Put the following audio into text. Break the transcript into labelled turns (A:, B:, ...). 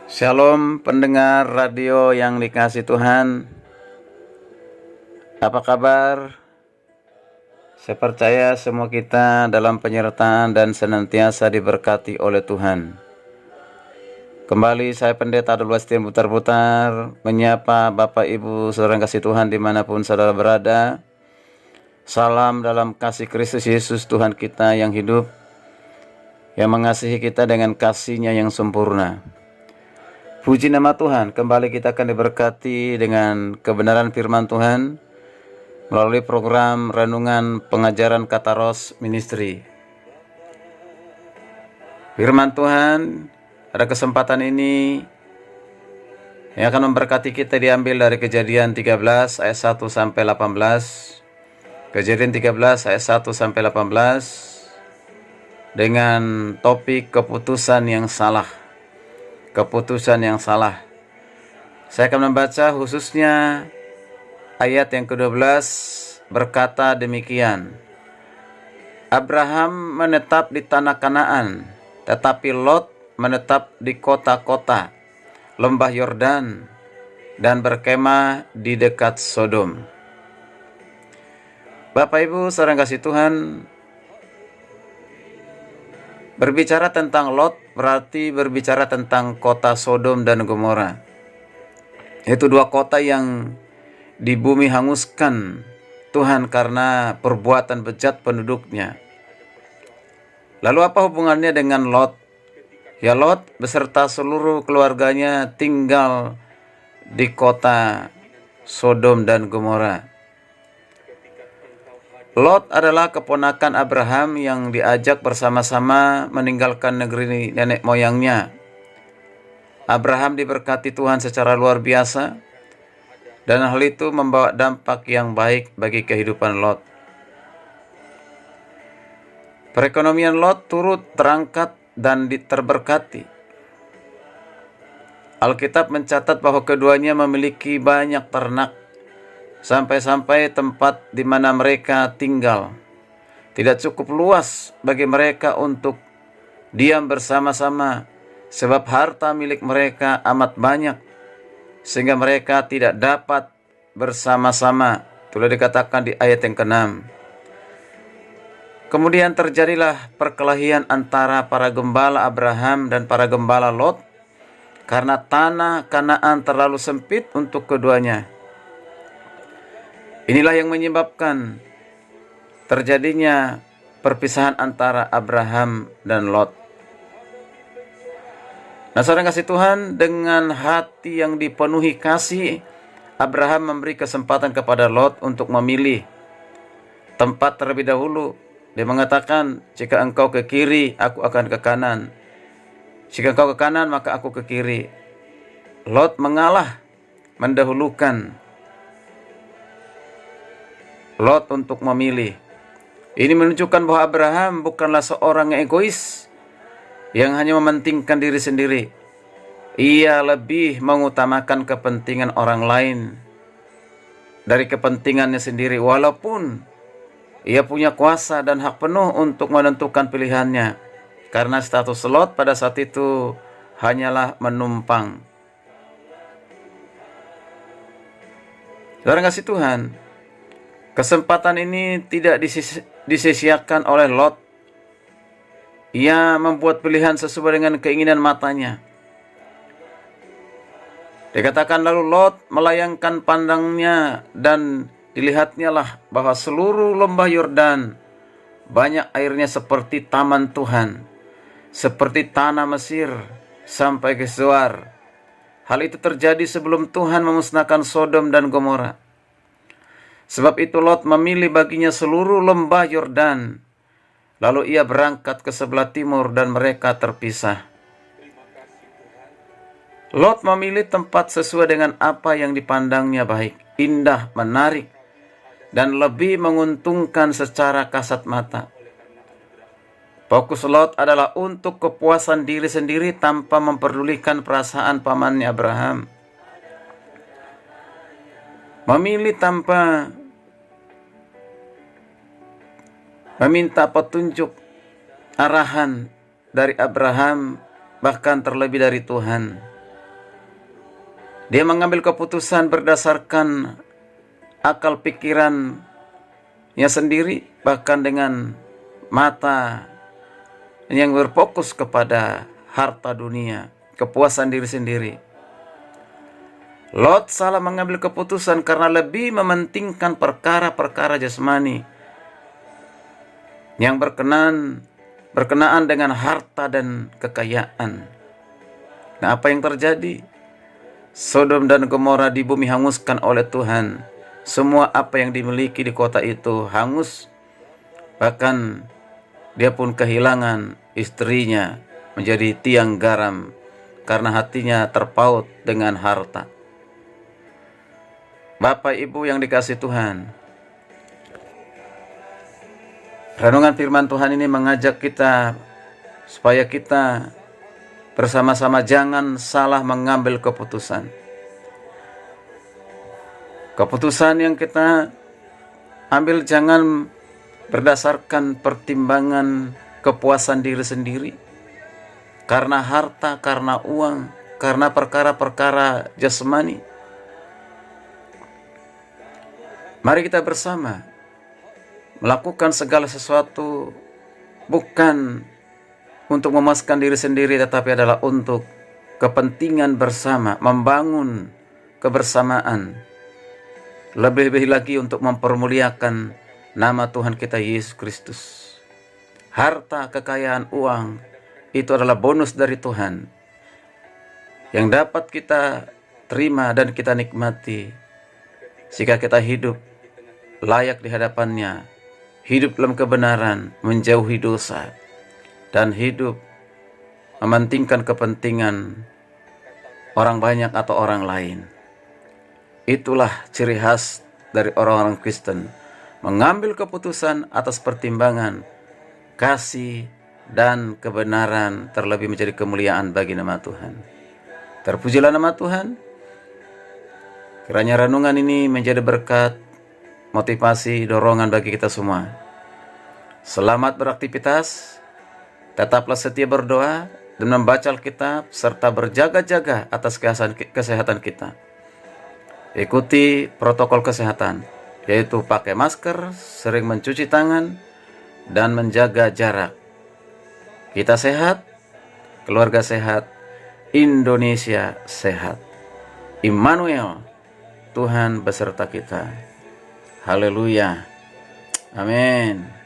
A: Shalom pendengar radio yang dikasih Tuhan. Apa kabar? Saya percaya semua kita dalam penyertaan dan senantiasa diberkati oleh Tuhan. Kembali saya Pendeta Abdul Wastim putar-putar menyapa Bapak Ibu saudara yang kasih Tuhan dimanapun saudara berada. Salam dalam kasih Kristus Yesus Tuhan kita yang hidup, yang mengasihi kita dengan kasih-Nya yang sempurna. Puji nama Tuhan, kembali kita akan diberkati dengan kebenaran firman Tuhan melalui program Renungan Pengajaran Kataros Ministry. Firman Tuhan pada kesempatan ini yang akan memberkati kita diambil dari Kejadian 13 ayat 1 sampai 18. Kejadian 13 ayat 1 sampai 18 dengan topik keputusan yang salah. Keputusan yang salah. Saya akan membaca khususnya ayat yang ke-12 berkata demikian. Abraham menetap di tanah Kanaan, tetapi Lot menetap di kota-kota lembah Yordan dan berkemah di dekat Sodom. Bapak Ibu saudara kasih Tuhan, berbicara tentang Lot berarti berbicara tentang kota Sodom dan Gomora. Itu dua kota yang di bumi hanguskan Tuhan karena perbuatan bejat penduduknya. Lalu apa hubungannya dengan Lot? Ya, Lot beserta seluruh keluarganya tinggal di kota Sodom dan Gomora. Lot adalah keponakan Abraham yang diajak bersama-sama meninggalkan negeri nenek moyangnya. Abraham diberkati Tuhan secara luar biasa, dan hal itu membawa dampak yang baik bagi kehidupan Lot. Perekonomian Lot turut terangkat dan terberkati. Alkitab mencatat bahwa keduanya memiliki banyak ternak, sampai-sampai tempat di mana mereka tinggal tidak cukup luas bagi mereka untuk diam bersama-sama, sebab harta milik mereka amat banyak sehingga mereka tidak dapat bersama-sama. Telah dikatakan di ayat yang ke-6. Kemudian terjadilah perkelahian antara para gembala Abraham dan para gembala Lot karena tanah Kanaan terlalu sempit untuk keduanya. Inilah yang menyebabkan terjadinya perpisahan antara Abraham dan Lot. Nah, saudara kasih Tuhan, dengan hati yang dipenuhi kasih, Abraham memberi kesempatan kepada Lot untuk memilih tempat terlebih dahulu. Dia mengatakan, jika engkau ke kiri, aku akan ke kanan. Jika engkau ke kanan, maka aku ke kiri. Lot mengalah, mendahulukan Lot untuk memilih. Ini menunjukkan bahwa Abraham bukanlah seorang yang egois yang hanya mementingkan diri sendiri. Ia lebih mengutamakan kepentingan orang lain dari kepentingannya sendiri, walaupun ia punya kuasa dan hak penuh untuk menentukan pilihannya, karena status Lot pada saat itu hanyalah menumpang. Saudara kasih Tuhan, kesempatan ini tidak disisia-siakan oleh Lot. Ia membuat pilihan sesuai dengan keinginan matanya. Dikatakan lalu Lot melayangkan pandangnya dan dilihatnya lah bahwa seluruh lembah Yordan banyak airnya seperti taman Tuhan, seperti tanah Mesir sampai ke Zoar. Hal itu terjadi sebelum Tuhan memusnahkan Sodom dan Gomora. Sebab itu Lot memilih baginya seluruh lembah Yordan. Lalu ia berangkat ke sebelah timur dan mereka terpisah. Lot memilih tempat sesuai dengan apa yang dipandangnya baik, indah, menarik, dan lebih menguntungkan secara kasat mata. Fokus Lot adalah untuk kepuasan diri sendiri tanpa memperdulikan perasaan pamannya Abraham. Memilih tanpa meminta petunjuk arahan dari Abraham, bahkan terlebih dari Tuhan. Dia mengambil keputusan berdasarkan akal pikirannya sendiri, bahkan dengan mata yang berfokus kepada harta dunia, kepuasan diri sendiri. Lot salah mengambil keputusan karena lebih mementingkan perkara-perkara jasmani yang berkenaan dengan harta dan kekayaan. Nah, apa yang terjadi? Sodom dan Gomora di bumi hanguskan oleh Tuhan. Semua apa yang dimiliki di kota itu hangus. Bahkan dia pun kehilangan istrinya menjadi tiang garam karena hatinya terpaut dengan harta. Bapak Ibu yang dikasihi Tuhan, renungan firman Tuhan ini mengajak kita supaya kita bersama-sama jangan salah mengambil keputusan. Keputusan yang kita ambil jangan berdasarkan pertimbangan kepuasan diri sendiri, karena harta, karena uang, karena perkara-perkara jasmani. Mari kita bersama melakukan segala sesuatu bukan untuk memuaskan diri sendiri, tetapi adalah untuk kepentingan bersama, membangun kebersamaan. Lebih-lebih lagi untuk mempermuliakan nama Tuhan kita Yesus Kristus. Harta, kekayaan, uang itu adalah bonus dari Tuhan yang dapat kita terima dan kita nikmati jika kita hidup layak di hadapannya, hidup dalam kebenaran, menjauhi dosa, dan hidup mementingkan kepentingan orang banyak atau orang lain. Itulah ciri khas dari orang-orang Kristen, mengambil keputusan atas pertimbangan kasih dan kebenaran, terlebih menjadi kemuliaan bagi nama Tuhan. Terpujilah nama Tuhan. Kiranya renungan ini menjadi berkat, motivasi, dorongan bagi kita semua. Selamat beraktivitas, tetaplah setia berdoa dan membaca Alkitab, serta berjaga-jaga atas kesehatan kita. Ikuti protokol kesehatan, yaitu pakai masker, sering mencuci tangan, dan menjaga jarak. Kita sehat, keluarga sehat, Indonesia sehat. Immanuel, Tuhan beserta kita. Haleluya. Amin.